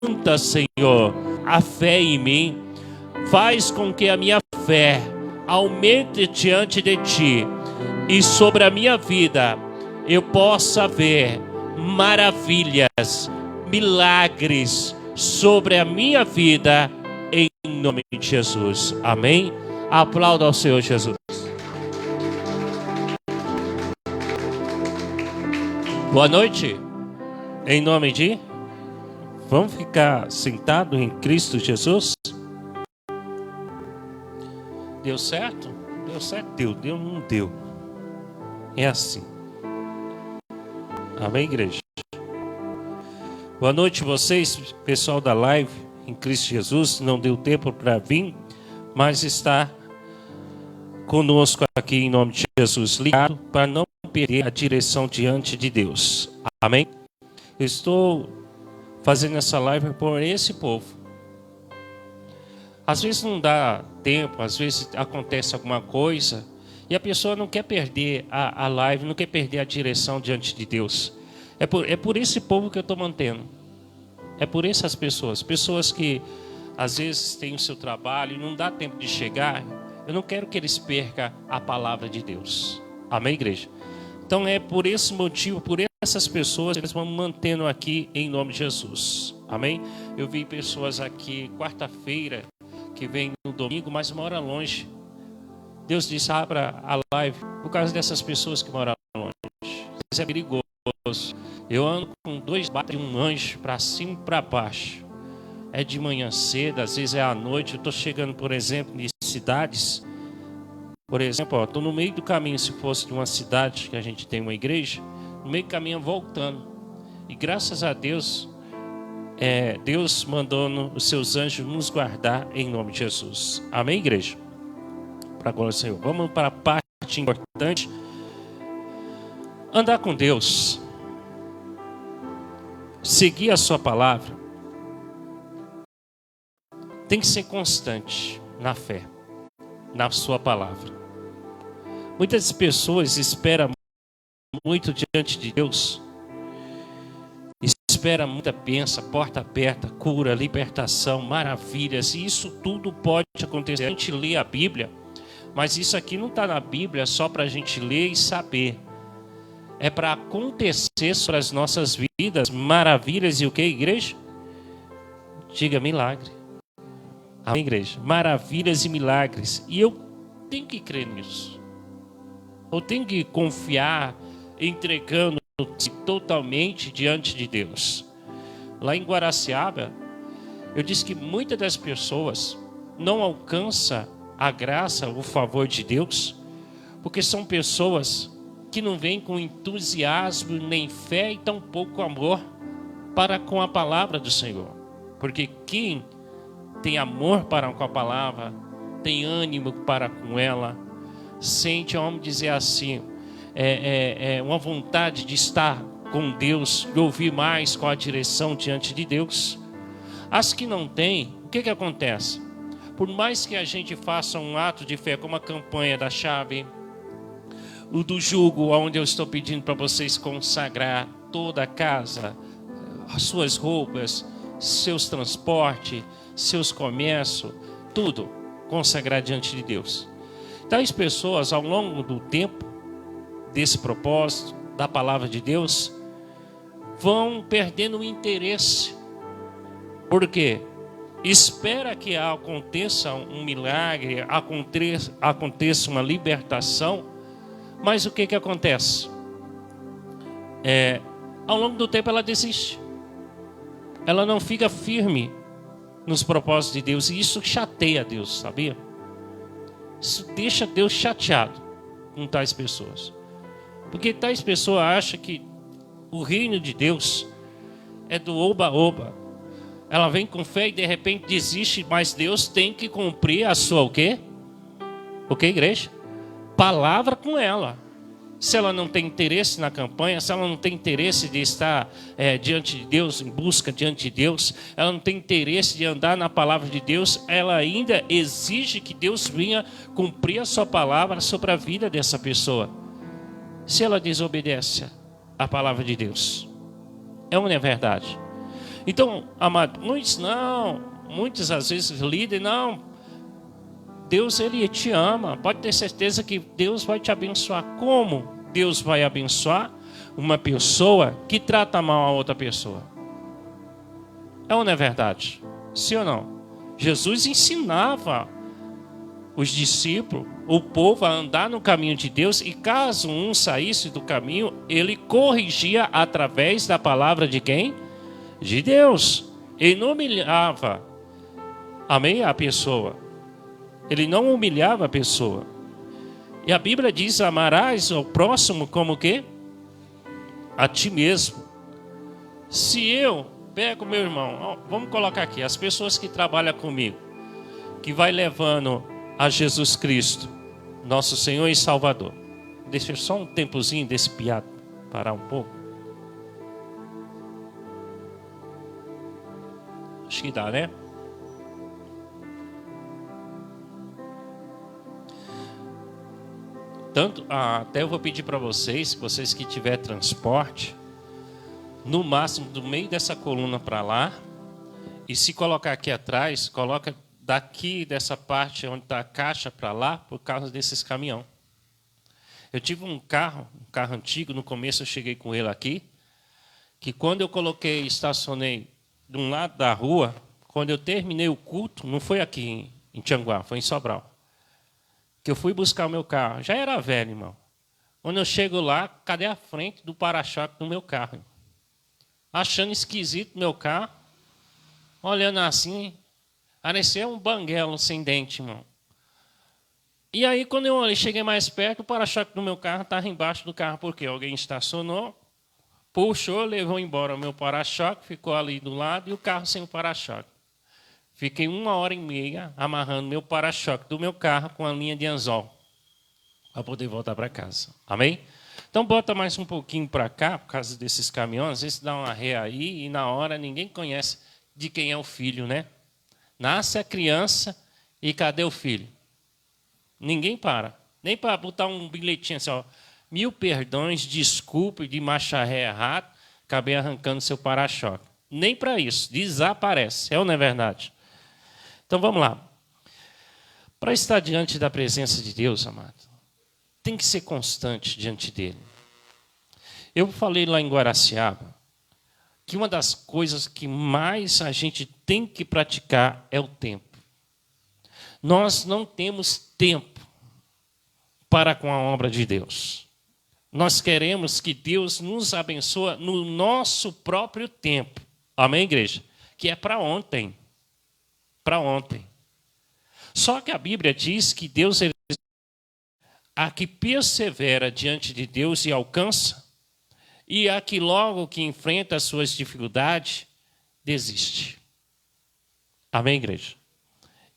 aumenta, Senhor, a fé em mim. Faz com que a minha fé aumente diante de Ti. E sobre a minha vida eu possa ver maravilhas, milagres sobre a minha vida, em nome de Jesus. Amém? Aplauda ao Senhor Jesus. Boa noite. Em nome de... Vamos ficar sentados em Cristo Jesus? Deu certo? Deu certo? Deu, não deu. É assim. Amém, igreja? Boa noite vocês, pessoal da live em Cristo Jesus. Não deu tempo para vir, mas está conosco aqui em nome de Jesus, ligado para não perder a direção diante de Deus. Amém? Eu estou fazendo essa live por esse povo. Às vezes não dá tempo, às vezes acontece alguma coisa e a pessoa não quer perder a live, não quer perder a direção diante de Deus. É por esse povo que eu estou mantendo. É por essas pessoas que às vezes têm o seu trabalho e não dá tempo de chegar. Eu não quero que eles percam a palavra de Deus. Amém, igreja? Então é por esse motivo, por essas pessoas que nós vamos mantendo aqui em nome de Jesus. Amém? Eu vi pessoas aqui quarta-feira que vêm no domingo, mas moram longe. Deus disse, abra a live por causa dessas pessoas que moram longe. Isso é perigoso. Eu ando com 2 bates de um anjo para cima e para baixo. É de manhã cedo, às vezes é à noite. Eu estou chegando, por exemplo, em cidades. Por exemplo, estou no meio do caminho, se fosse de uma cidade que a gente tem uma igreja, no meio do caminho voltando. E graças a Deus, Deus mandou os seus anjos nos guardar em nome de Jesus. Amém, igreja? Para agora, Senhor. Vamos para a parte importante. Andar com Deus. Seguir a sua palavra. Tem que ser constante na fé, na sua palavra. Muitas pessoas esperam muito diante de Deus. Espera muita bênção, porta aberta, cura, libertação, maravilhas. E isso tudo pode acontecer. A gente lê a Bíblia, mas isso aqui não está na Bíblia só para a gente ler e saber. É para acontecer sobre as nossas vidas maravilhas e o que, igreja? Diga milagre. Amém, igreja? Maravilhas e milagres. E eu tenho que crer nisso. Eu tenho que confiar, entregando totalmente diante de Deus. Lá em Guaraciaba, eu disse que muitas das pessoas não alcançam a graça, o favor de Deus, porque são pessoas que não vêm com entusiasmo, nem fé e tampouco amor para com a palavra do Senhor. Porque quem tem amor para com a palavra, tem ânimo para com ela, sente, vamos dizer assim, uma vontade de estar com Deus, de ouvir mais com a direção diante de Deus. As que não têm, o que acontece? Por mais que a gente faça um ato de fé, como a campanha da chave, o do jugo, onde eu estou pedindo para vocês consagrar toda a casa, as suas roupas, seus transportes, seus comércios, tudo consagrar diante de Deus. Tais pessoas, ao longo do tempo desse propósito, da palavra de Deus, vão perdendo o interesse. Por quê? Espera que aconteça um milagre, aconteça uma libertação, mas o que acontece? Ao longo do tempo ela desiste. Ela não fica firme nos propósitos de Deus, e isso chateia Deus, sabia? Isso deixa Deus chateado com tais pessoas. Porque tais pessoas acham que o reino de Deus é do oba-oba. Ela vem com fé e de repente desiste, mas Deus tem que cumprir a sua o quê? O quê, igreja? Palavra com ela. Se ela não tem interesse na campanha, se ela não tem interesse de estar diante de Deus, em busca diante de Deus, ela não tem interesse de andar na palavra de Deus, ela ainda exige que Deus venha cumprir a sua palavra sobre a vida dessa pessoa. Se ela desobedece à palavra de Deus, é ou não é verdade? Então, amado, muitas às vezes líder, não, Deus ele te ama, pode ter certeza que Deus vai te abençoar. Como Deus vai abençoar uma pessoa que trata mal a outra pessoa? É ou não é verdade? Sim ou não? Jesus ensinava os discípulos, o povo a andar no caminho de Deus, e caso um saísse do caminho, ele corrigia através da palavra de quem? De Deus. Ele não humilhava, amém, a pessoa. Ele não humilhava a pessoa. E a Bíblia diz: amarás ao próximo como o quê? A ti mesmo. Se eu pego meu irmão, vamos colocar aqui, as pessoas que trabalham comigo, que vai levando a Jesus Cristo, nosso Senhor e Salvador. Deixa só um tempozinho desse piado parar um pouco. Acho que dá, né? Tanto, até eu vou pedir para vocês que tiver transporte, no máximo do meio dessa coluna para lá, e se colocar aqui atrás, coloca daqui dessa parte onde está a caixa para lá, por causa desses caminhão. Eu tive um carro antigo, no começo eu cheguei com ele aqui, que quando eu estacionei de um lado da rua, quando eu terminei o culto, não foi aqui em Tianguá, foi em Sobral, que eu fui buscar o meu carro. Já era velho, irmão. Quando eu chego lá, cadê a frente do para-choque do meu carro? Achando esquisito o meu carro, olhando assim, parecia um banguelo sem dente, irmão. E aí, quando eu cheguei mais perto, o para-choque do meu carro estava embaixo do carro, porque alguém estacionou, puxou, levou embora o meu para-choque, ficou ali do lado, e o carro sem o para-choque. Fiquei 1h30 amarrando meu para-choque do meu carro com a linha de anzol, para poder voltar para casa. Amém? Então, bota mais um pouquinho para cá, por causa desses caminhões. Às vezes dá uma ré aí, e na hora ninguém conhece de quem é o filho, né? Nasce a criança, e cadê o filho? Ninguém para. Nem para botar um bilhetinho assim, ó, 1000 perdões, desculpe de marcha ré errado, acabei arrancando seu para-choque. Nem para isso, desaparece. É ou não é verdade? Então, vamos lá. Para estar diante da presença de Deus, amado, tem que ser constante diante dele. Eu falei lá em Guaraciaba que uma das coisas que mais a gente tem que praticar é o tempo. Nós não temos tempo para com a obra de Deus. Nós queremos que Deus nos abençoe no nosso próprio tempo. Amém, igreja? Que é para ontem. Para ontem. Só que a Bíblia diz que Deus é a que persevera diante de Deus e alcança, e a que logo que enfrenta as suas dificuldades, desiste. Amém, igreja?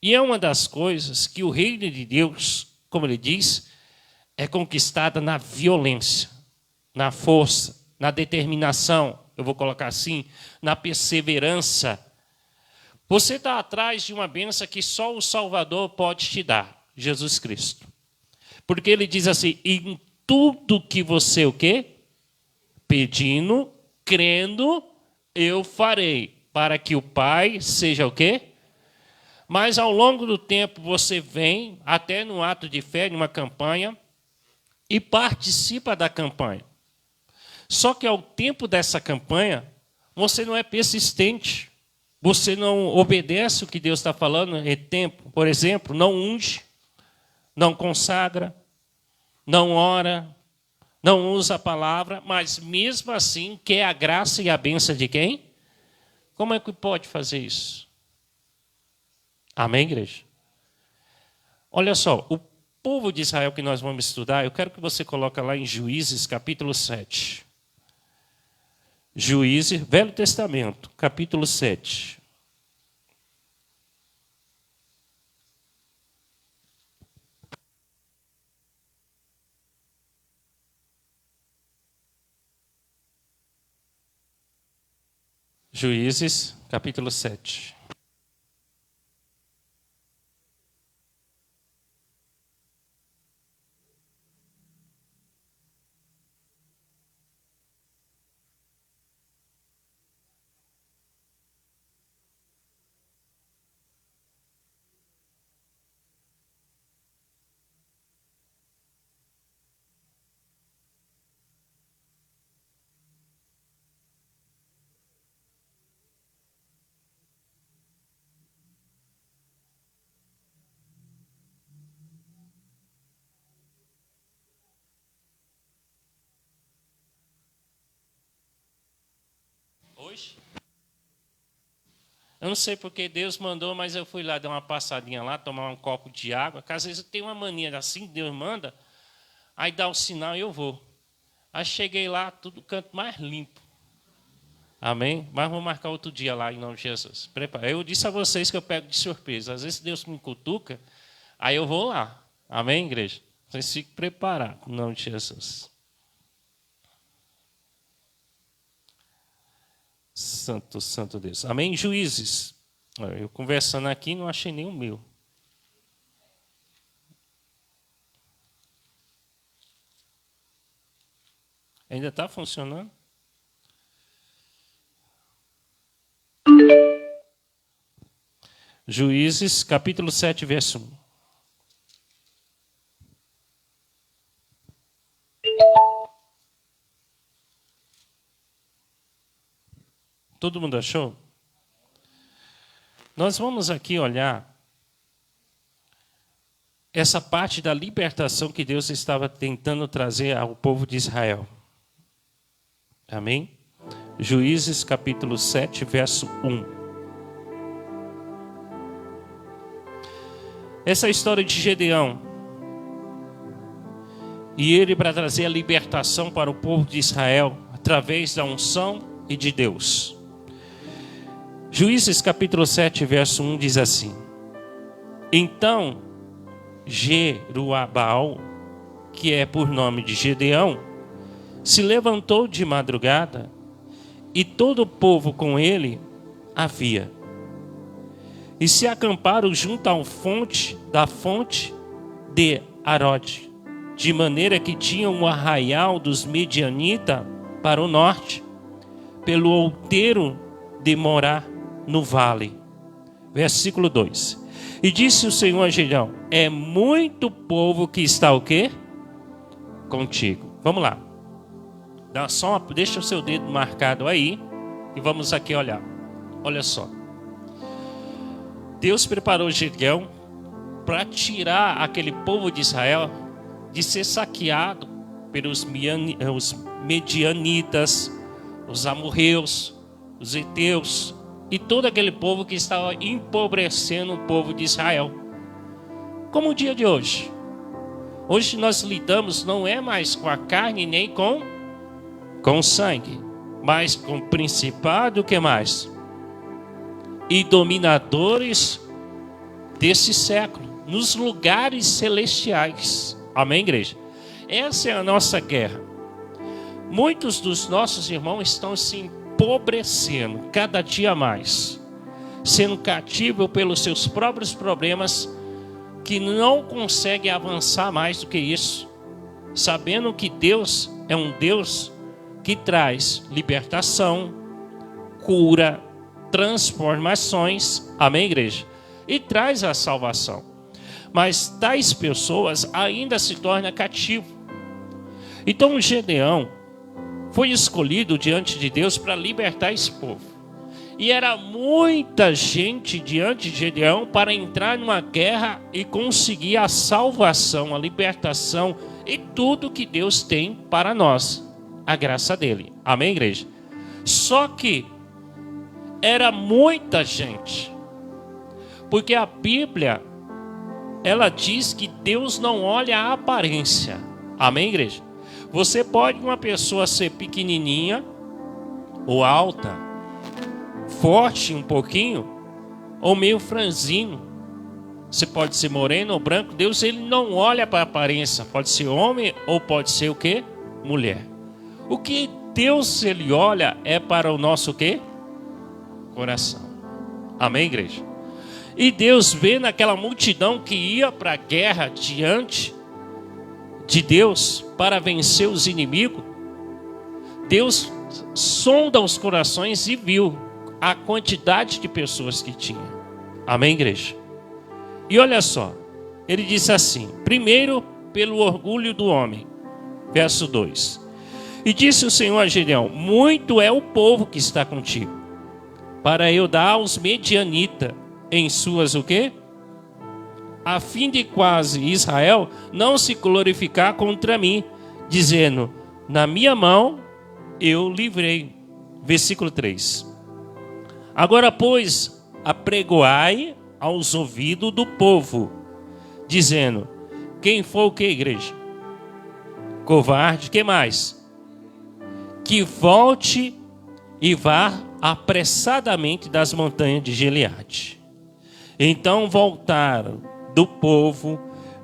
E é uma das coisas que o reino de Deus, como ele diz, é conquistada na violência, na força, na determinação, eu vou colocar assim, na perseverança. Você está atrás de uma bênção que só o Salvador pode te dar, Jesus Cristo. Porque ele diz assim: em tudo que você o quê? Pedindo, crendo, eu farei, para que o Pai seja o quê? Mas ao longo do tempo você vem, até no ato de fé, numa campanha, e participa da campanha. Só que ao tempo dessa campanha, você não é persistente. Você não obedece o que Deus está falando em tempo. Por exemplo, não unge, não consagra, não ora, não usa a palavra, mas mesmo assim quer a graça e a bênção de quem? Como é que pode fazer isso? Amém, igreja? Olha só, o povo de Israel que nós vamos estudar, eu quero que você coloque lá em Juízes, capítulo 7. Juízes, Velho Testamento, capítulo 7. Juízes, capítulo 7. Eu não sei porque Deus mandou, mas eu fui lá, dar uma passadinha lá, tomar um copo de água. Porque às vezes eu tenho uma mania assim, Deus manda, aí dá o sinal e eu vou. Aí cheguei lá, tudo canto mais limpo. Amém? Mas vou marcar outro dia lá, em nome de Jesus. Prepara. Eu disse a vocês que eu pego de surpresa. Às vezes Deus me cutuca, aí eu vou lá. Amém, igreja? Vocês fiquem preparados, em nome de Jesus. Santo, santo Deus. Amém? Juízes. Eu conversando aqui, não achei nem o meu. Ainda está funcionando? Juízes, capítulo 7, verso 1. Todo mundo achou? Nós vamos aqui olhar essa parte da libertação que Deus estava tentando trazer ao povo de Israel. Amém? Juízes, capítulo 7, verso 1. Essa é a história de Gedeão. E ele para trazer a libertação para o povo de Israel, através da unção e de Deus. Juízes capítulo 7, verso 1 diz assim: Então Jerubaal, que é por nome de Gedeão, se levantou de madrugada, e todo o povo com ele havia. E se acamparam junto à fonte de Arode, de maneira que tinham um arraial dos Medianitas para o norte, pelo outeiro de Morá no vale. Versículo 2. E disse o Senhor a Gedeão: é muito povo que está o quê? Contigo. Vamos lá. Deixa o seu dedo marcado aí e vamos aqui olhar. Olha só. Deus preparou Gedeão para tirar aquele povo de Israel de ser saqueado pelos Medianitas, os amorreus, os heteus e todo aquele povo que estava empobrecendo o povo de Israel. Como o dia de hoje. Hoje nós lidamos não é mais com a carne nem com sangue, mas com principado, o que mais? E dominadores desse século, nos lugares celestiais. Amém, igreja? Essa é a nossa guerra. Muitos dos nossos irmãos estão se empobrecendo cada dia mais, sendo cativos pelos seus próprios problemas, que não conseguem avançar mais do que isso, sabendo que Deus é um Deus que traz libertação, cura, transformações, amém, igreja? E traz a salvação. Mas tais pessoas ainda se tornam cativos. Então Gedeão foi escolhido diante de Deus para libertar esse povo. E era muita gente diante de Gedeão para entrar numa guerra e conseguir a salvação, a libertação e tudo que Deus tem para nós. A graça dele. Amém, igreja? Só que era muita gente. Porque a Bíblia, ela diz que Deus não olha a aparência. Amém, igreja? Você pode uma pessoa ser pequenininha ou alta, forte um pouquinho, ou meio franzino. Você pode ser moreno ou branco. Deus, ele não olha para a aparência. Pode ser homem ou pode ser o quê? Mulher. O que Deus, ele olha é para o nosso o quê? Coração. Amém, igreja? E Deus vê naquela multidão que ia para a guerra diante de Deus para vencer os inimigos. Deus sonda os corações e viu a quantidade de pessoas que tinha. Amém, igreja? E olha só, ele disse assim: primeiro, pelo orgulho do homem. Verso 2. E disse o Senhor a Gedeão: muito é o povo que está contigo, para eu dar aos Medianitas em suas o quê? A fim de quase Israel não se glorificar contra mim, dizendo: na minha mão eu livrei. Versículo 3. Agora, pois, apregoai aos ouvidos do povo, dizendo: quem for o que, igreja? Covarde, que mais? Que volte e vá apressadamente das montanhas de Gileade. Então voltaram do povo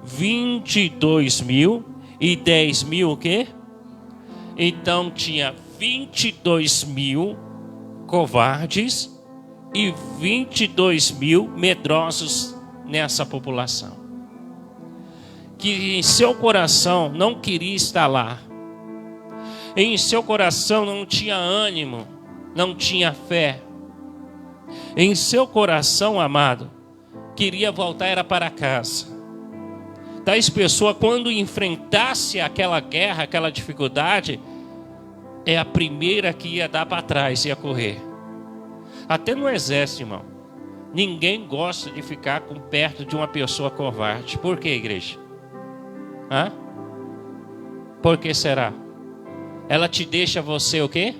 22.000 e 10.000 o quê? Então tinha 22.000 covardes e 22.000 medrosos nessa população, que em seu coração não queria estar lá, em seu coração não tinha ânimo, não tinha fé, em seu coração, amado, queria voltar era para casa. Tais pessoas, quando enfrentasse aquela guerra, aquela dificuldade, é a primeira que ia dar para trás, ia correr. Até no exército, irmão, ninguém gosta de ficar perto de uma pessoa covarde. Por que, igreja? Hã? Por que será? Ela te deixa você o quê?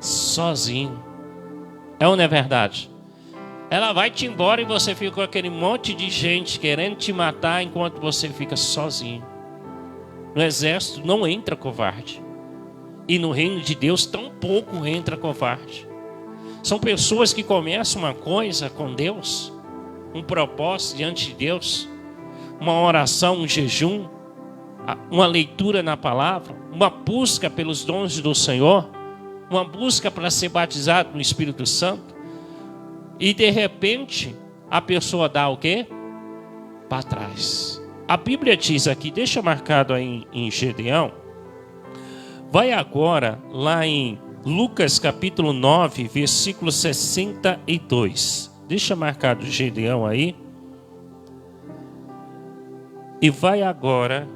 Sozinho. É ou não é verdade? Ela vai te embora e você fica com aquele monte de gente querendo te matar enquanto você fica sozinho. No exército não entra covarde. E no reino de Deus tampouco entra covarde. São pessoas que começam uma coisa com Deus, um propósito diante de Deus, uma oração, um jejum, uma leitura na palavra, uma busca pelos dons do Senhor, uma busca para ser batizado no Espírito Santo, e de repente a pessoa dá o quê? Para trás. A Bíblia diz aqui, deixa marcado aí em Gedeão, vai agora lá em Lucas capítulo 9, versículo 62. Deixa marcado Gedeão aí. E vai agora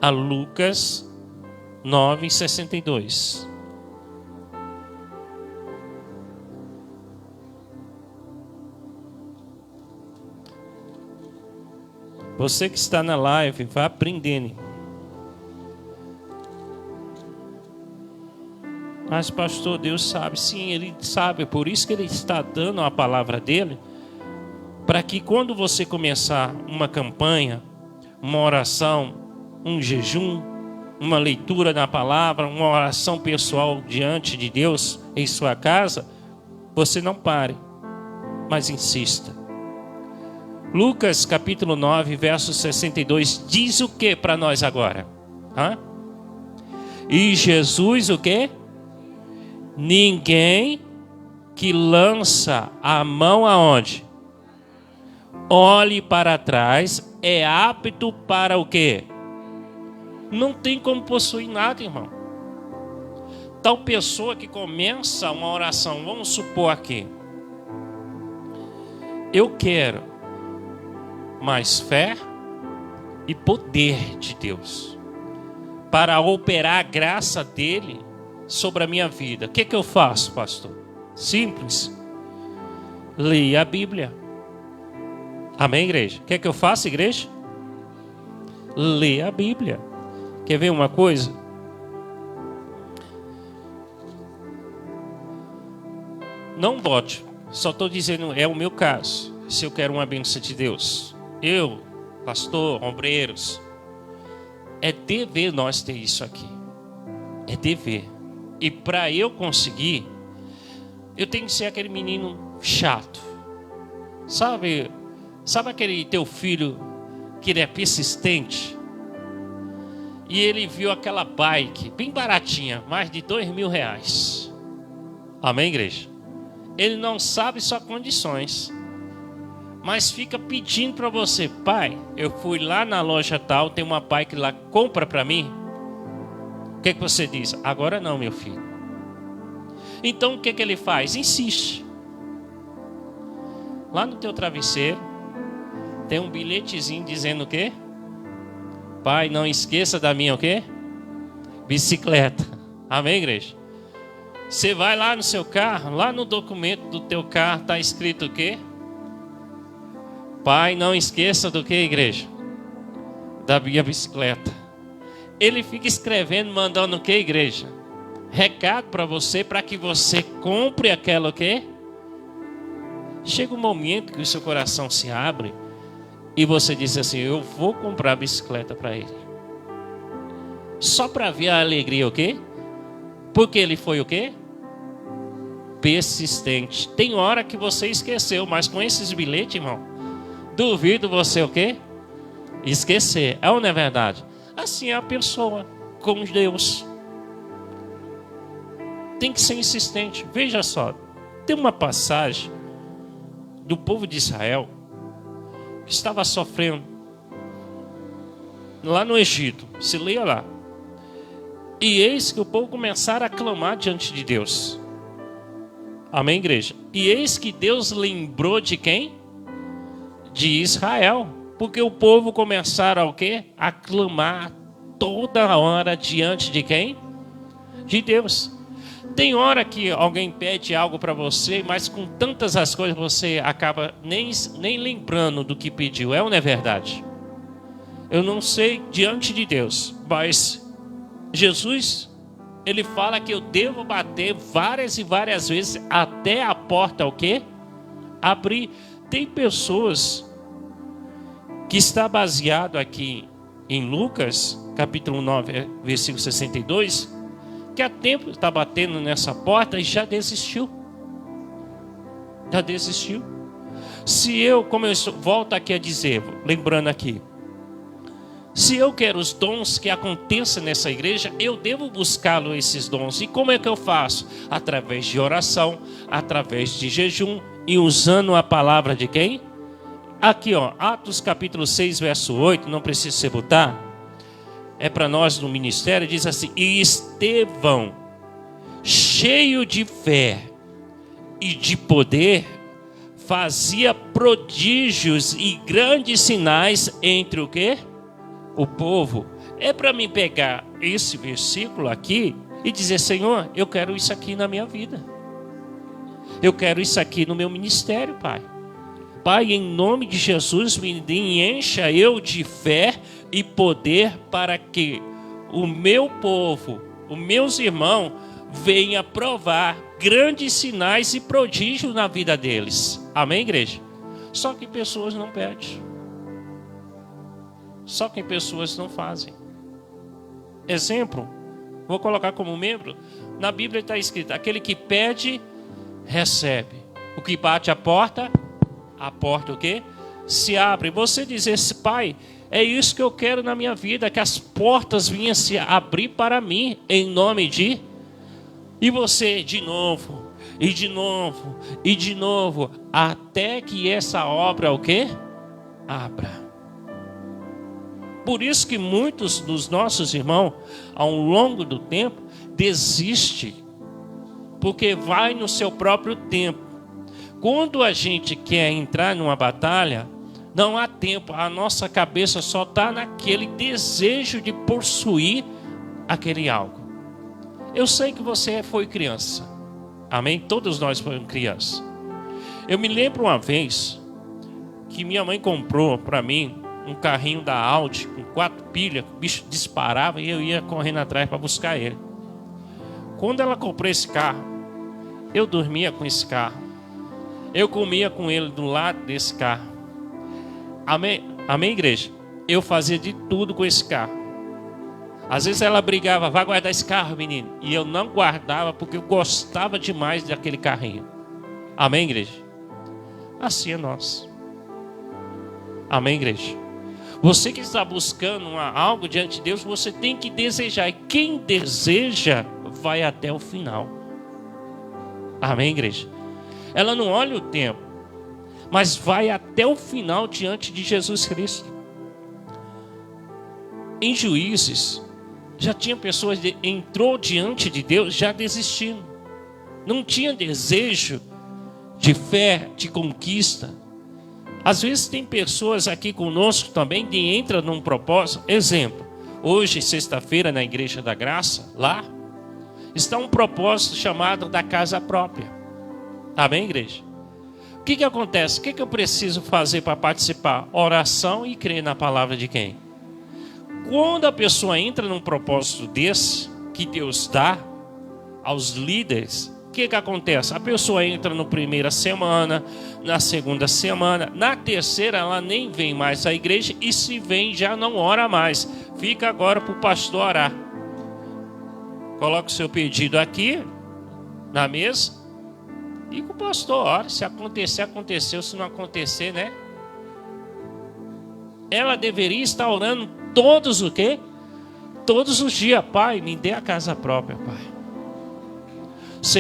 a Lucas 9, 62. Você que está na live, vá aprendendo. Mas pastor, Deus sabe. Sim, Ele sabe. Por isso que Ele está dando a palavra dEle, para que quando você começar uma campanha, uma oração, um jejum, uma leitura da palavra, uma oração pessoal diante de Deus em sua casa, você não pare, mas insista. Lucas capítulo 9, verso 62, diz o que para nós agora? E Jesus o que? Ninguém que lança a mão aonde? Olhe para trás, é apto para o quê? Não tem como possuir nada, irmão. Tal pessoa que começa uma oração, vamos supor aqui, eu quero mais fé e poder de Deus para operar a graça dele sobre a minha vida. O que eu faço, pastor? Simples. Leia a Bíblia. Amém, igreja? O que eu faço, igreja? Leia a Bíblia. Quer ver uma coisa? Não bote. Só estou dizendo, é o meu caso. Se eu quero uma bênção de Deus. Eu, pastor, obreiros, é dever nós ter isso aqui. É dever. E para eu conseguir, eu tenho que ser aquele menino chato. Sabe aquele teu filho que ele é persistente? E ele viu aquela bike bem baratinha, mais de R$2.000. Amém, igreja? Ele não sabe suas condições, mas fica pedindo para você: pai, eu fui lá na loja tal, tem uma bike lá, compra para mim. O que você diz? Agora não, meu filho. Então o que ele faz? Insiste. Lá no teu travesseiro tem um bilhetezinho dizendo o quê? Pai, não esqueça da minha o quê? Bicicleta. Amém, igreja? Você vai lá no seu carro, lá no documento do teu carro está escrito o quê? Pai, não esqueça do que, igreja? Da minha bicicleta. Ele fica escrevendo, mandando o que, igreja? Recado para você, para que você compre aquela o quê? Chega um momento que o seu coração se abre e você diz assim: eu vou comprar a bicicleta para ele. Só para ver a alegria, o quê? Porque ele foi o quê? Persistente. Tem hora que você esqueceu, mas com esses bilhetes, irmão, duvido você o quê? Esquecer. É ou não é verdade? Assim é a pessoa com Deus. Tem que ser insistente. Veja só, tem uma passagem do povo de Israel que estava sofrendo lá no Egito. Se leia lá. E eis que o povo começaram a clamar diante de Deus. Amém, igreja? E eis que Deus lembrou de quem? De Israel. Porque o povo começaram a o quê? A clamar toda hora diante de quem? De Deus. Tem hora que alguém pede algo para você, mas com tantas as coisas você acaba nem lembrando do que pediu. É ou não é verdade? Eu não sei diante de Deus, mas Jesus, ele fala que eu devo bater várias e várias vezes até a porta o quê? Abrir. Tem pessoas que está baseado aqui em Lucas, capítulo 9, versículo 62, que há tempo está batendo nessa porta e já desistiu. Já desistiu. Se eu, como eu volto aqui a dizer, lembrando aqui, se eu quero os dons que aconteçam nessa igreja, eu devo buscá-los, esses dons. E como é que eu faço? Através de oração, através de jejum e usando a palavra de quem? Aqui, ó, Atos capítulo 6, verso 8, não precisa você botar. É para nós no ministério, diz assim: e Estevão, cheio de fé e de poder, fazia prodígios e grandes sinais entre o quê? O povo. É para mim pegar esse versículo aqui e dizer: Senhor, eu quero isso aqui na minha vida. Eu quero isso aqui no meu ministério, Pai. Pai, em nome de Jesus, me encha eu de fé e poder para que o meu povo, os meus irmãos, venham provar grandes sinais e prodígios na vida deles. Amém, igreja? Só que pessoas não pedem. Só que pessoas não fazem. Exemplo, vou colocar como membro. Na Bíblia está escrito: aquele que pede, recebe. O que bate a porta o quê? Se abre. Você dizer: Pai, é isso que eu quero na minha vida, que as portas venham se abrir para mim, em nome de... E você, de novo, e de novo, e de novo, até que essa obra, o quê? Abra. Por isso que muitos dos nossos irmãos, ao longo do tempo, desistem, porque vai no seu próprio tempo. Quando a gente quer entrar numa batalha, não há tempo, a nossa cabeça só está naquele desejo de possuir aquele algo. Eu sei que você foi criança, amém? Todos nós fomos crianças. Eu me lembro uma vez que minha mãe comprou para mim um carrinho da Audi com 4 pilhas, o bicho disparava e eu ia correndo atrás para buscar ele. Quando ela comprou esse carro, eu dormia com esse carro, eu comia com ele do lado desse carro. Amém, amém, igreja? Eu fazia de tudo com esse carro. Às vezes ela brigava: vai guardar esse carro, menino. E eu não guardava porque eu gostava demais daquele carrinho. Amém, igreja? Assim é nós. Amém, igreja? Você que está buscando algo diante de Deus, você tem que desejar. E quem deseja, vai até o final. Amém, igreja? Ela não olha o tempo, mas vai até o final diante de Jesus Cristo. Em Juízes, já tinha pessoas que entrou diante de Deus já desistindo. Não tinha desejo de fé, de conquista. Às vezes tem pessoas aqui conosco também que entram num propósito. Exemplo, hoje, sexta-feira, na Igreja da Graça, lá, está um propósito chamado da casa própria. Amém, igreja? O que acontece? O que eu preciso fazer para participar? Oração e crer na palavra de quem? Quando a pessoa entra num propósito desse, que Deus dá aos líderes, que acontece? A pessoa entra na primeira semana, na segunda semana, na terceira ela nem vem mais à igreja, e se vem já não ora mais. Fica agora para o pastor orar. Coloca o seu pedido aqui na mesa e que o pastor ora. Se acontecer, aconteceu. Se não acontecer, né? Ela deveria estar orando todos o quê? Todos os dias. Pai, me dê a casa própria, Pai.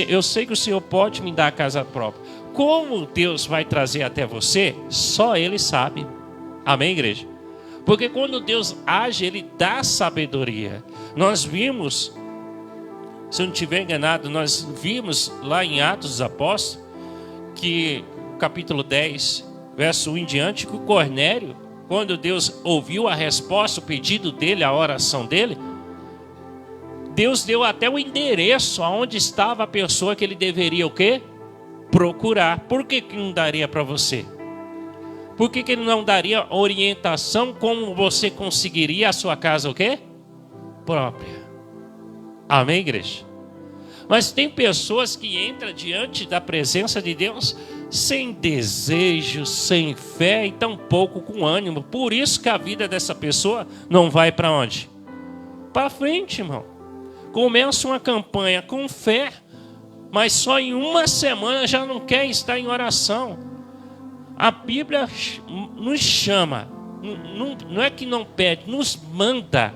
Eu sei que o Senhor pode me dar a casa própria. Como Deus vai trazer até você, só Ele sabe. Amém, igreja? Porque quando Deus age, Ele dá sabedoria. Nós vimos, se eu não estiver enganado, nós vimos lá em Atos dos Apóstolos, que capítulo 10, verso 1 em diante, que o Cornélio, quando Deus ouviu a resposta, o pedido dele, a oração dele, Deus deu até o endereço aonde estava a pessoa que ele deveria o quê? Procurar. Por que não daria para você? Por que ele não daria orientação como você conseguiria a sua casa o quê? Própria. Amém, igreja? Mas tem pessoas que entram diante da presença de Deus sem desejo, sem fé e tampouco com ânimo. Por isso que a vida dessa pessoa não vai para onde? Para frente, irmão. Começa uma campanha com fé, mas só em uma semana já não quer estar em oração. A Bíblia nos chama, não é que não pede, nos manda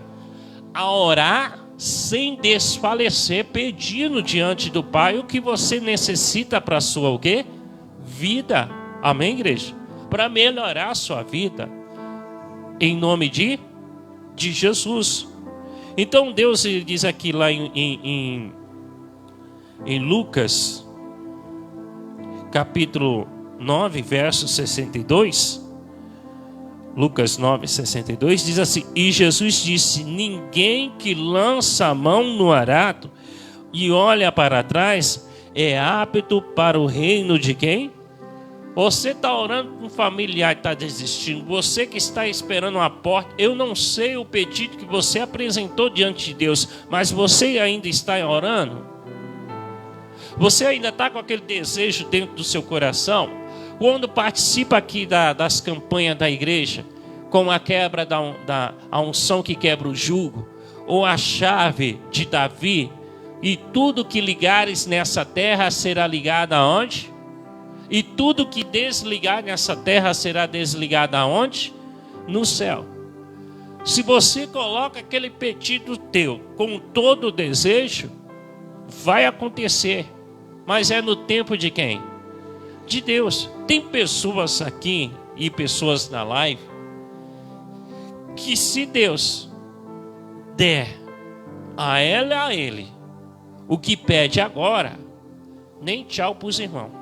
a orar sem desfalecer, pedindo diante do Pai o que você necessita para a sua o quê? Vida. Amém, igreja? Para melhorar a sua vida. Em nome de Jesus. Então Deus ele diz aqui lá em Lucas, capítulo 9, verso 62. Lucas 9, 62 diz assim: E Jesus disse: ninguém que lança a mão no arado e olha para trás é apto para o reino de quem? Você está orando com um familiar e está desistindo. Você que está esperando uma porta. Eu não sei o pedido que você apresentou diante de Deus, mas você ainda está orando? Você ainda está com aquele desejo dentro do seu coração? Quando participa aqui das campanhas da igreja, como a quebra a unção que quebra o jugo, ou a chave de Davi, e tudo que ligares nessa terra será ligado aonde? E tudo que desligar nessa terra será desligado aonde? No céu. Se você coloca aquele pedido teu com todo o desejo, vai acontecer. Mas é no tempo de quem? De Deus. Tem pessoas aqui e pessoas na live que se Deus der a ela e a ele o que pede agora, nem tchau para os irmãos.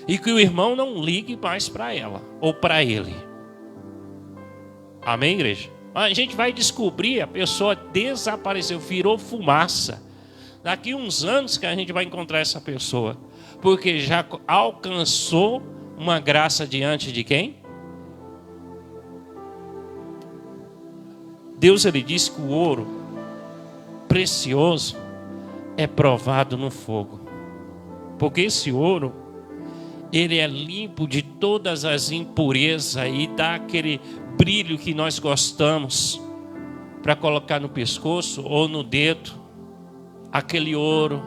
E que o irmão não ligue mais para ela ou para ele. Amém, igreja? A gente vai descobrir, a pessoa desapareceu, virou fumaça. Daqui uns anos que a gente vai encontrar essa pessoa. Porque já alcançou uma graça diante de quem? Deus ele disse que o ouro precioso é provado no fogo. Porque esse ouro ele é limpo de todas as impurezas e dá aquele brilho que nós gostamos para colocar no pescoço ou no dedo. Aquele ouro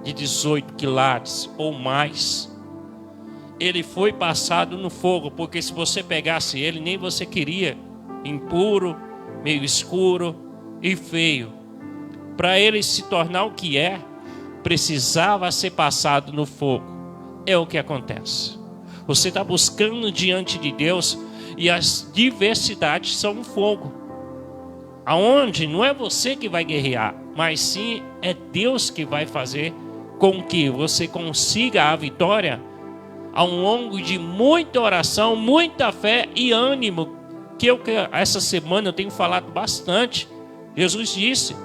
de 18 quilates ou mais. Ele foi passado no fogo, porque se você pegasse ele, nem você queria. Impuro, meio escuro e feio. Para ele se tornar o que é, precisava ser passado no fogo. É o que acontece. Você está buscando diante de Deus e as diversidades são um fogo. Aonde não é você que vai guerrear, mas sim é Deus que vai fazer com que você consiga a vitória ao longo de muita oração, muita fé e ânimo. Que essa semana eu tenho falado bastante. Jesus disse,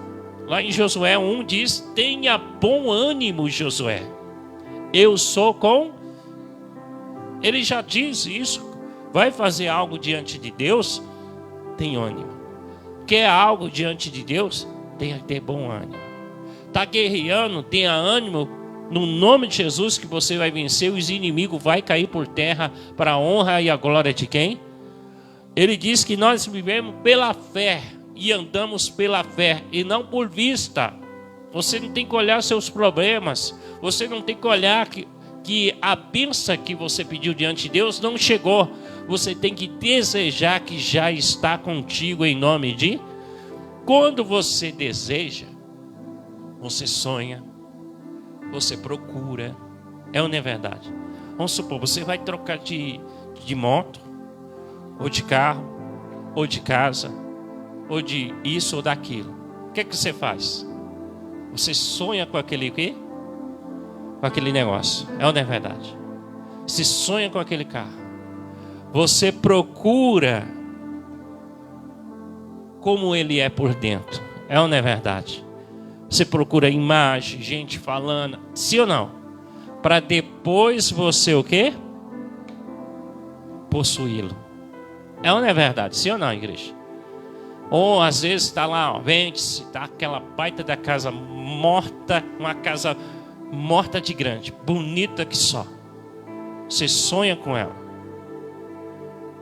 lá em Josué 1, diz: tenha bom ânimo, Josué. Eu sou com... Ele já diz isso. Vai fazer algo diante de Deus? Tem ânimo. Quer algo diante de Deus? Tenha que ter bom ânimo. Está guerreando? Tenha ânimo No nome de Jesus que você vai vencer, os inimigos vai cair por terra para a honra e a glória de quem? Ele diz que nós vivemos pela fé e andamos pela fé e não por vista. Você não tem que olhar seus problemas. Você não tem que olhar que a bênção que você pediu diante de Deus não chegou. Você tem que desejar que já está contigo em nome de... Quando você deseja, você sonha, você procura. É ou não é verdade? Vamos supor, você vai trocar de moto, ou de carro, ou de casa, ou de isso ou daquilo. O que é que você faz? Você sonha com aquele quê? Com aquele negócio. É ou não é verdade? Você sonha com aquele carro. Você procura como ele é por dentro. É ou não é verdade? Você procura imagem, gente falando, sim ou não? Para depois você o quê? Possuí-lo. É ou não é verdade? Sim ou não, igreja? Ou às vezes está lá, ó, vende-se, está aquela baita da casa morta, uma casa morta de grande, bonita que só. Você sonha com ela.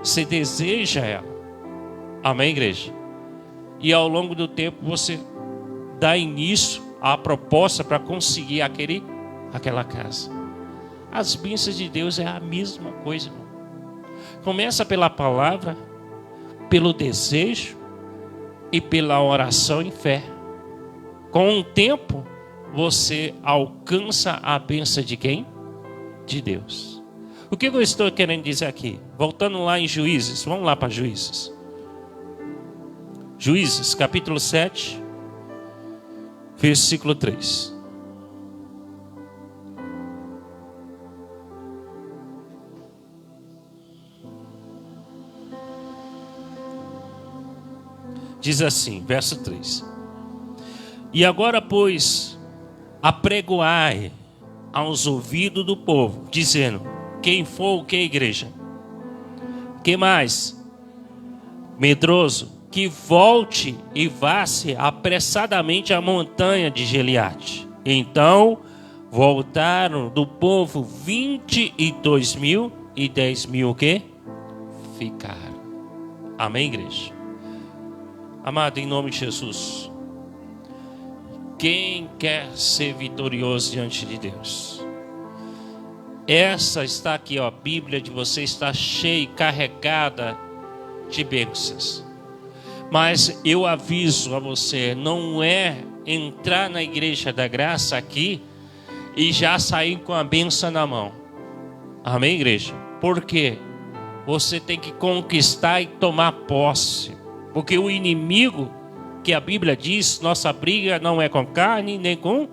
Você deseja ela. Amém, igreja? E ao longo do tempo você dá início à proposta para conseguir aquela casa. As bênçãos de Deus é a mesma coisa, irmão. Começa pela palavra, pelo desejo e pela oração em fé. Com o tempo, você alcança a bênção de quem? De Deus. O que eu estou querendo dizer aqui? Voltando lá em Juízes, vamos lá para Juízes. Juízes, capítulo 7, versículo 3. Diz assim, verso 3. E agora, pois, apregoai aos ouvidos do povo, dizendo, quem for o que, igreja? Que mais? Medroso, que volte e vá-se apressadamente à montanha de Geliade. Então voltaram do povo 22.000 e 10.000 o quê? Ficaram. Amém, igreja? Amado, em nome de Jesus, quem quer ser vitorioso diante de Deus? Essa está aqui, ó, a Bíblia de você está cheia e carregada de bênçãos. Mas eu aviso a você, não é entrar na igreja da graça aqui e já sair com a bênção na mão. Amém, igreja? Por quê? Você tem que conquistar e tomar posse. Porque o inimigo, que a Bíblia diz, nossa briga não é com carne nem com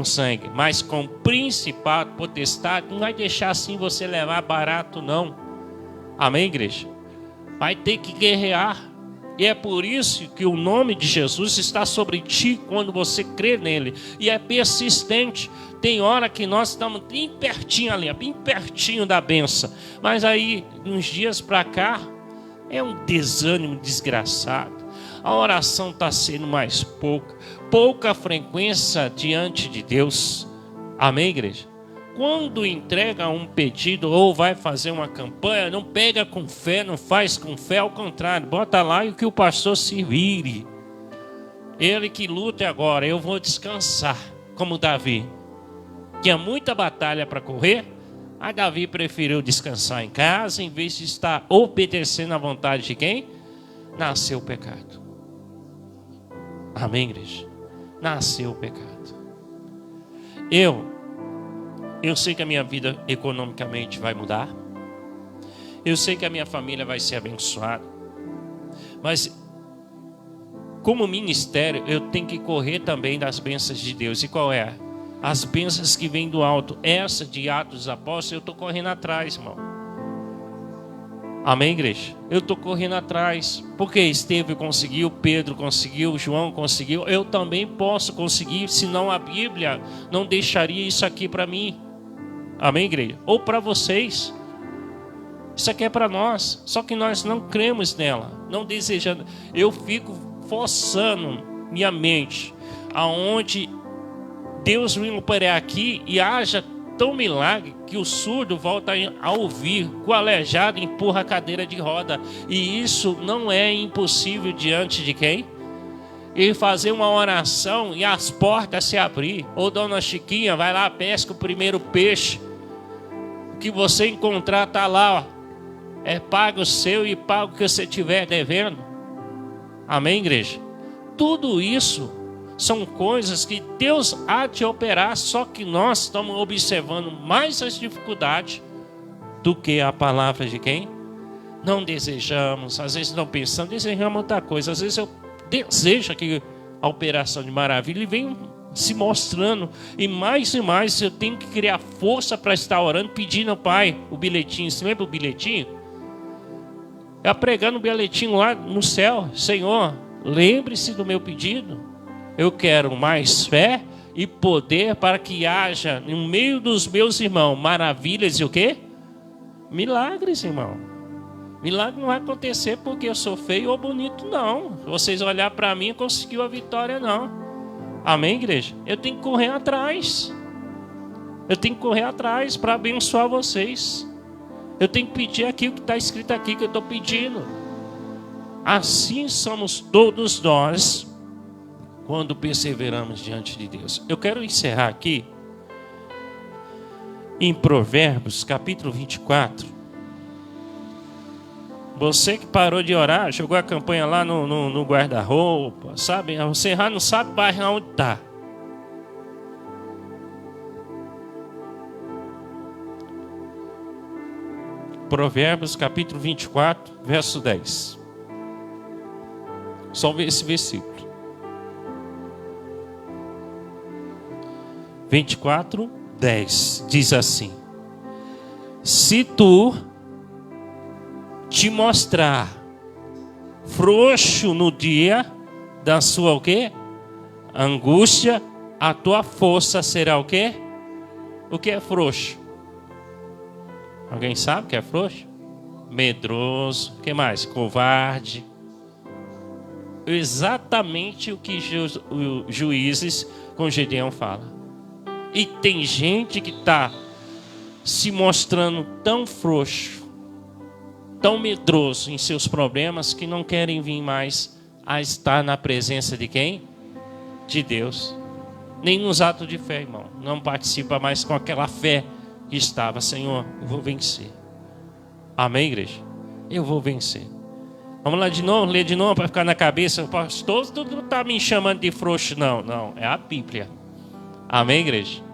sangue, mas com principado, potestade. Não vai deixar assim você levar barato, não. Amém, igreja? Vai ter que guerrear. E é por isso que o nome de Jesus está sobre ti quando você crê nele. E é persistente. Tem hora que nós estamos bem pertinho ali, bem pertinho da benção. Mas aí, uns dias para cá, é um desânimo desgraçado. A oração está sendo mais pouca frequência diante de Deus. Amém, igreja? Quando entrega um pedido ou vai fazer uma campanha, não pega com fé, não faz com fé, ao contrário, bota lá e que o pastor se vire. Ele que lute agora, eu vou descansar, como Davi. Tinha muita batalha para correr, mas Davi preferiu descansar em casa, em vez de estar obedecendo à vontade de quem? Nasceu o pecado. Amém, igreja? Nasceu o pecado. Eu sei que a minha vida economicamente vai mudar. Eu sei que a minha família vai ser abençoada. Mas, como ministério, eu tenho que correr também das bênçãos de Deus. E qual é? As bênçãos que vêm do alto. Essa de Atos dos Apóstolos, eu estou correndo atrás, irmão. Amém, igreja? Eu estou correndo atrás. Porque Estevão conseguiu, Pedro conseguiu, João conseguiu. Eu também posso conseguir, senão a Bíblia não deixaria isso aqui para mim. Amém, igreja? Ou para vocês. Isso aqui é para nós. Só que nós não cremos nela. Não desejando. Eu fico forçando minha mente aonde Deus vem operar aqui e haja tão milagre que o surdo volta a ouvir, o aleijado empurra a cadeira de roda. E isso não é impossível diante de quem? E fazer uma oração e as portas se abrir. Ou Dona Chiquinha, vai lá, pesca o primeiro peixe. O que você encontrar está lá, ó. É pago o seu e pago o que você estiver devendo. Amém, igreja? Tudo isso são coisas que Deus há de operar, só que nós estamos observando mais as dificuldades do que a palavra de quem? Não desejamos, às vezes não pensamos, desejamos outra coisa. Às vezes eu desejo que a operação de maravilha vem se mostrando, e mais eu tenho que criar força para estar orando, pedindo ao Pai o bilhetinho. Você lembra o bilhetinho? Eu pregando o bilhetinho lá no céu: Senhor, lembre-se do meu pedido. Eu quero mais fé e poder para que haja no meio dos meus irmãos maravilhas e o quê? Milagres, irmão. Milagre não vai acontecer porque eu sou feio ou bonito, não. Vocês olhar para mim e conseguiu a vitória, não. Amém, igreja? Eu tenho que correr atrás. Eu tenho que correr atrás para abençoar vocês. Eu tenho que pedir aquilo que está escrito aqui que eu estou pedindo. Assim somos todos nós quando perseveramos diante de Deus. Eu quero encerrar aqui em Provérbios, capítulo 24. Você que parou de orar, jogou a campanha lá no guarda-roupa, sabe? Você já não sabe mais onde está. Provérbios, capítulo 24, verso 10. Só ver esse versículo. 24, 10. Diz assim: se tu te mostrar frouxo no dia da sua o quê? Angústia, a tua força será o quê? O que é frouxo? Alguém sabe o que é frouxo? Medroso. O que mais? Covarde. Exatamente o que os Juízes com Gedeão fala. E tem gente que está se mostrando tão frouxo, tão medroso em seus problemas, que não querem vir mais a estar na presença de quem? De Deus. Nem nos atos de fé, irmão. Não participa mais com aquela fé que estava. Senhor, eu vou vencer. Amém, igreja? Eu vou vencer. Vamos lá de novo, ler de novo para ficar na cabeça. O pastor, tudo está me chamando de frouxo. Não, não. É a Bíblia. Amém, igreja?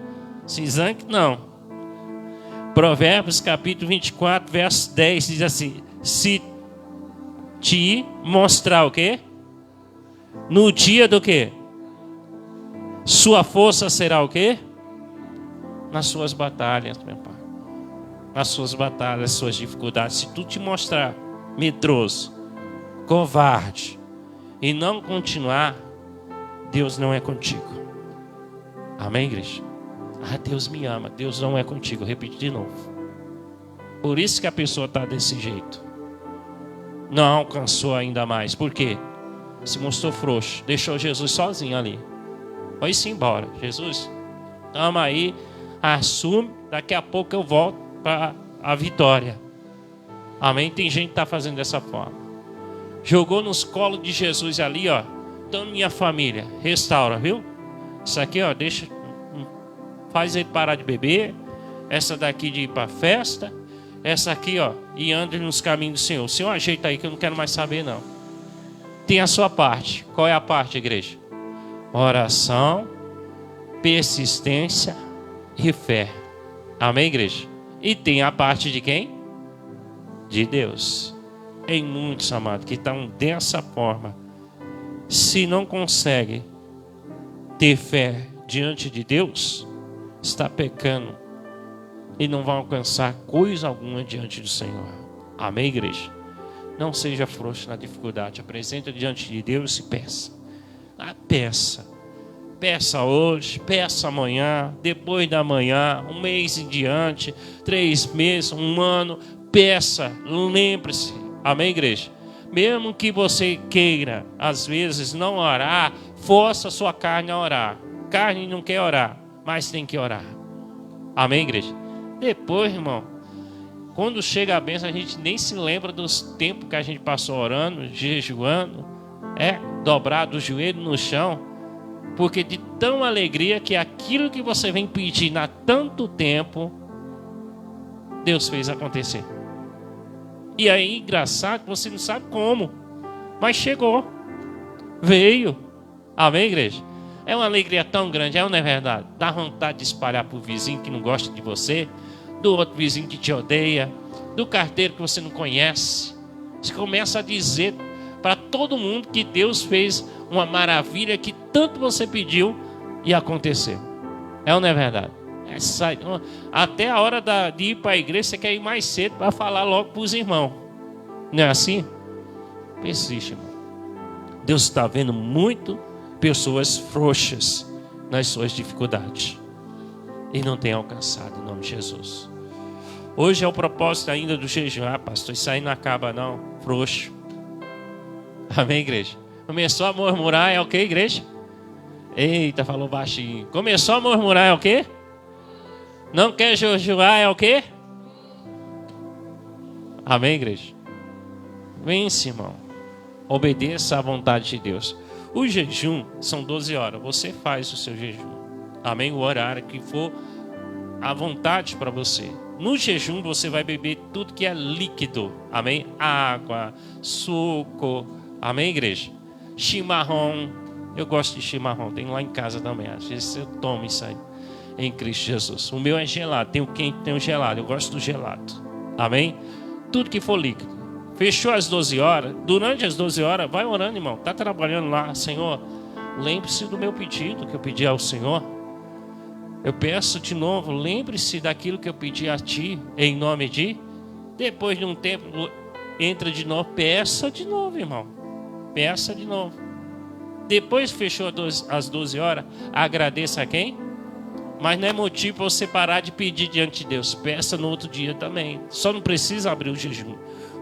Cisânque, não. Provérbios, capítulo 24, verso 10, diz assim: se te mostrar o quê? No dia do quê? Sua força será o quê? Nas suas batalhas, meu pai. Nas suas batalhas, nas suas dificuldades. Se tu te mostrar medroso, covarde e não continuar, Deus não é contigo. Amém, igreja? Ah, Deus me ama. Deus não é contigo. Repito de novo. Por isso que a pessoa está desse jeito. Não alcançou ainda mais. Por quê? Se mostrou frouxo. Deixou Jesus sozinho ali. Foi-se embora. Jesus, tamo aí. Assume. Daqui a pouco eu volto para a vitória. Amém? Tem gente que está fazendo dessa forma. Jogou nos colos de Jesus ali, ó. Então minha família, restaura, viu? Isso aqui, ó, deixa, faz ele parar de beber. Essa daqui de ir para a festa. Essa aqui, ó, e ande nos caminhos do Senhor. O Senhor ajeita aí que eu não quero mais saber, não. Tem a sua parte. Qual é a parte, igreja? Oração, persistência e fé. Amém, igreja? E tem a parte de quem? De Deus. Em muitos, amados, que estão dessa forma, se não consegue ter fé diante de Deus, está pecando e não vão alcançar coisa alguma diante do Senhor. Amém, igreja? Não seja frouxo na dificuldade. Apresenta diante de Deus e peça. Peça. Peça hoje, peça amanhã, depois da manhã, um mês em diante, 3 meses, 1 ano. Peça, lembre-se. Amém, igreja? Mesmo que você queira, às vezes, não orar, força a sua carne a orar. Carne não quer orar. mas tem que orar. Amém, igreja? Depois, irmão, quando chega a bênção, a gente nem se lembra dos tempos que a gente passou orando, jejuando, dobrado o joelho no chão, porque de tão alegria que aquilo que você vem pedindo há tanto tempo, Deus fez acontecer. E aí, engraçado, você não sabe como, mas chegou, veio. Amém, igreja? É uma alegria tão grande, não é verdade? Dá vontade de espalhar para o vizinho que não gosta de você, do outro vizinho que te odeia, do carteiro que você não conhece. Você começa a dizer para todo mundo que Deus fez uma maravilha que tanto você pediu e aconteceu. É ou não é verdade? Até a hora de ir para a igreja, você quer ir mais cedo para falar logo para os irmãos. Não é assim? Persiste, irmão. Deus está vendo muito pessoas frouxas nas suas dificuldades e não tem alcançado em nome de Jesus. Hoje é o propósito ainda do jejum. Pastor, isso aí não acaba não, frouxo. Amém, igreja? Começou a murmurar, é o que, igreja? Eita, falou baixinho. Começou a murmurar, é o que? Não quer jejuar, é o que? Amém, igreja? Vence, irmão. Obedeça à vontade de Deus. O jejum são 12 horas. Você faz o seu jejum. Amém? O horário que for à vontade para você. No jejum você vai beber tudo que é líquido. Amém? Água, suco. Amém, igreja? Chimarrão. Eu gosto de chimarrão. Tem lá em casa também. Às vezes eu tomo isso aí. Em Cristo Jesus. O meu é gelado. Tem o quente, tem o gelado. Eu gosto do gelado. Amém? Tudo que for líquido. Fechou às 12 horas. Durante as 12 horas, vai orando, irmão. Está trabalhando lá. Senhor, lembre-se do meu pedido que eu pedi ao Senhor. Eu peço de novo, lembre-se daquilo que eu pedi a ti, em nome de... Depois de um tempo, entra de novo, peça de novo, irmão. Peça de novo. Depois fechou às 12 horas, agradeça a quem? Mas não é motivo para você parar de pedir diante de Deus. Peça no outro dia também. Só não precisa abrir o jejum.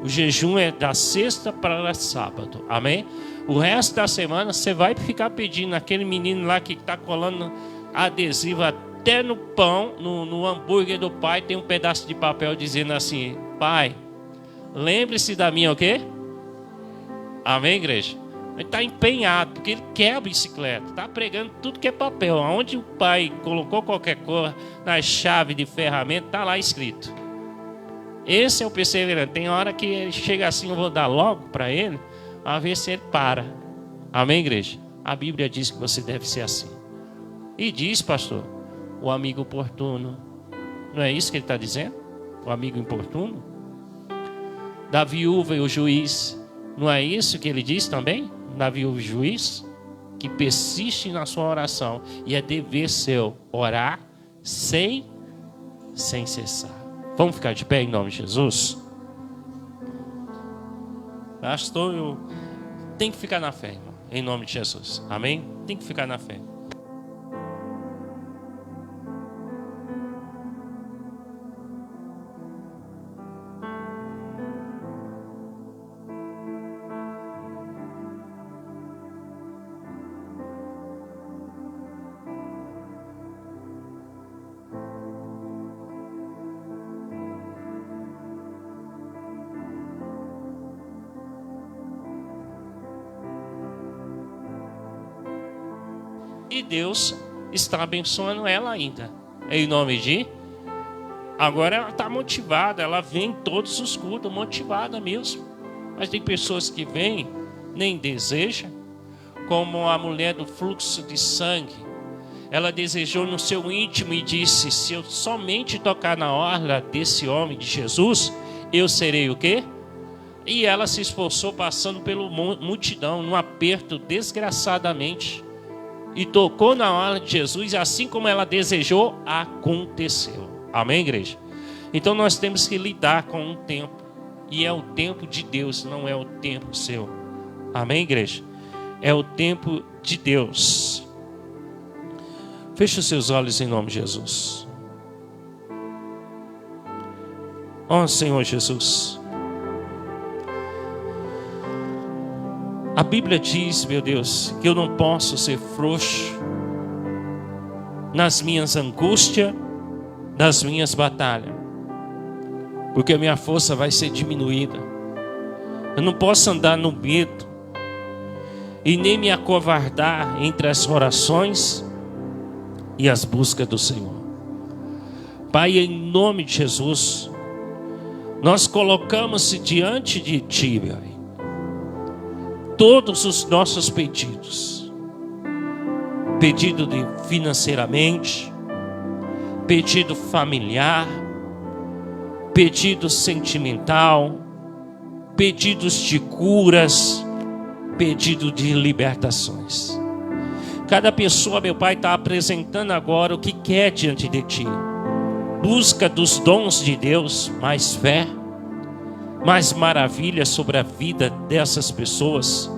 O jejum é da sexta para sábado. Amém? O resto da semana você vai ficar pedindo. Aquele menino lá que está colando adesivo até no pão, no hambúrguer do pai, tem um pedaço de papel dizendo assim: Pai, lembre-se da minha o quê? Amém, igreja? Ele está empenhado, porque ele quer a bicicleta. Está pregando tudo que é papel. Onde o pai colocou qualquer coisa na chave de ferramenta, está lá escrito. Esse é o perseverante. Tem hora que ele chega assim, eu vou dar logo para ele, a ver se ele para. Amém, igreja? A Bíblia diz que você deve ser assim. E diz, pastor, o amigo oportuno. Não é isso que ele está dizendo? O amigo importuno? Da viúva e o juiz. Não é isso que ele diz também? Da viúva e o juiz? Que persiste na sua oração. E é dever seu orar sem cessar. Vamos ficar de pé em nome de Jesus? Pastor, eu tenho que ficar na fé, irmão, em nome de Jesus. Amém? Tem que ficar na fé. E Deus está abençoando ela ainda. Em nome de... Agora ela está motivada. Ela vem em todos os cultos, motivada mesmo. Mas tem pessoas que vêm, nem desejam. Como a mulher do fluxo de sangue. Ela desejou no seu íntimo e disse: se eu somente tocar na orla desse homem de Jesus, eu serei o quê? E ela se esforçou passando pela multidão, num aperto desgraçadamente. E tocou na orla de Jesus, e assim como ela desejou, aconteceu. Amém, igreja? Então nós temos que lidar com um tempo. E é o tempo de Deus, não é o tempo seu. Amém, igreja? É o tempo de Deus. Feche os seus olhos em nome de Jesus. Ó Senhor Jesus. A Bíblia diz, meu Deus, que eu não posso ser frouxo. nas minhas angústias, nas minhas batalhas, porque a minha força vai ser diminuída. Eu não posso andar no medo e nem me acovardar entre as orações e as buscas do Senhor. Pai, em nome de Jesus, nós colocamos diante de Ti, Pai, todos os nossos pedidos. Pedido de financeiramente, pedido familiar, pedido sentimental, pedidos de curas, pedido de libertações. Cada pessoa, meu Pai, está apresentando agora o que quer diante de Ti. Busca dos dons de Deus, mais fé, mais maravilha sobre a vida dessas pessoas.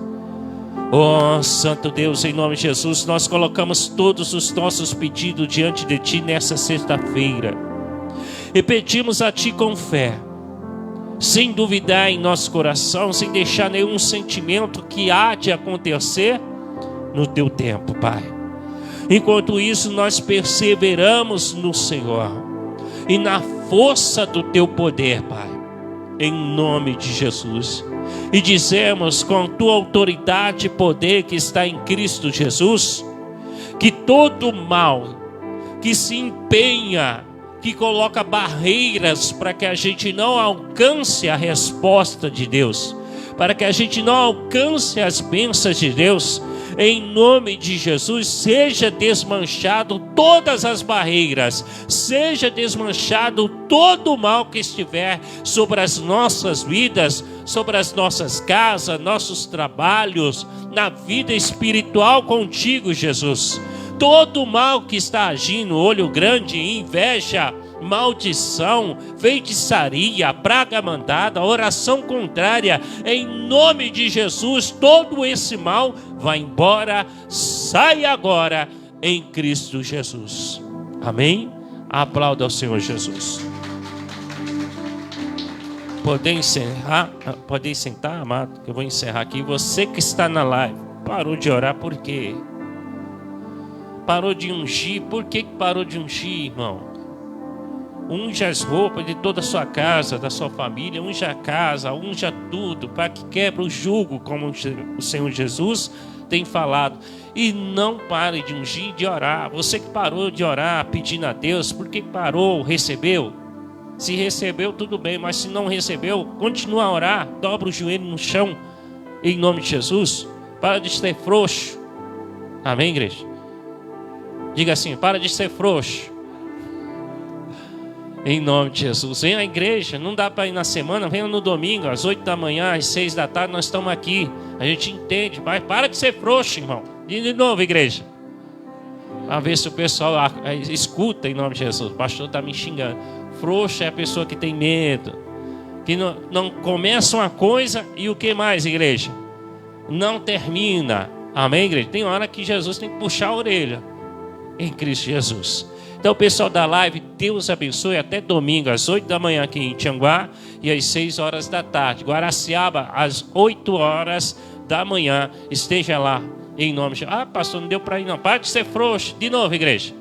Oh, Santo Deus, em nome de Jesus, nós colocamos todos os nossos pedidos diante de Ti nessa sexta-feira. E pedimos a Ti com fé, sem duvidar em nosso coração, sem deixar nenhum sentimento que há de acontecer no Teu tempo, Pai. Enquanto isso, nós perseveramos no Senhor e na força do Teu poder, Pai, em nome de Jesus. E dizemos com Tua autoridade e poder que está em Cristo Jesus, que todo mal que se empenha, que coloca barreiras para que a gente não alcance a resposta de Deus, para que a gente não alcance as bênçãos de Deus, em nome de Jesus, seja desmanchado todas as barreiras, seja desmanchado todo o mal que estiver sobre as nossas vidas, sobre as nossas casas, nossos trabalhos, na vida espiritual contigo, Jesus. Todo o mal que está agindo, olho grande, inveja, maldição, feitiçaria, praga mandada, oração contrária, em nome de Jesus, todo esse mal vai embora, sai agora em Cristo Jesus. Amém? Aplauda ao Senhor Jesus. Podem encerrar, podem sentar, amado, que eu vou encerrar aqui. Você que está na live, parou de orar por quê? Parou de ungir, por que parou de ungir, irmão? Unja as roupas de toda a sua casa, da sua família, unja a casa, unja tudo, para que quebre o jugo, como o Senhor Jesus tem falado. E não pare de ungir e de orar. Você que parou de orar pedindo a Deus, por que parou? Recebeu? Se recebeu, tudo bem, mas se não recebeu, continua a orar, dobra o joelho no chão, em nome de Jesus. Para de ser frouxo. Amém, igreja? Diga assim, para de ser frouxo. Em nome de Jesus. Venha à igreja, não dá para ir na semana, venha no domingo, às 8 da manhã, às 6 da tarde, nós estamos aqui. A gente entende, mas para de ser frouxo, irmão. De novo, igreja. A ver se o pessoal escuta em nome de Jesus. O pastor está me xingando. Frouxo é a pessoa que tem medo, que não começa uma coisa e o que mais, igreja? Não termina. Amém, igreja? Tem hora que Jesus tem que puxar a orelha em Cristo Jesus. Então, pessoal da live, Deus abençoe. Até domingo, às 8 da manhã aqui em Tianguá e às 6 horas da tarde. Guaraciaba, às 8 horas da manhã. Esteja lá, em nome de Jesus. Ah, pastor, não deu para ir não. Para de ser frouxo. De novo, igreja.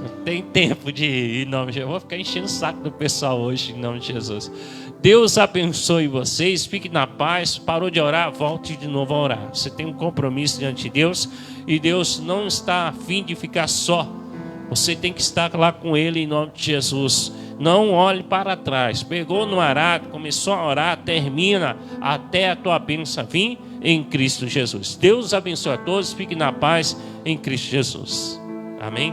Não tem tempo de ir, em nome de Jesus. Eu vou ficar enchendo o saco do pessoal hoje, em nome de Jesus. Deus abençoe vocês. Fique na paz. Parou de orar? Volte de novo a orar. Você tem um compromisso diante de Deus. E Deus não está a fim de ficar só. Você tem que estar lá com Ele em nome de Jesus. Não olhe para trás. Pegou no arado, começou a orar, termina até a tua bênção vir em Cristo Jesus. Deus abençoe a todos. Fique na paz em Cristo Jesus. Amém.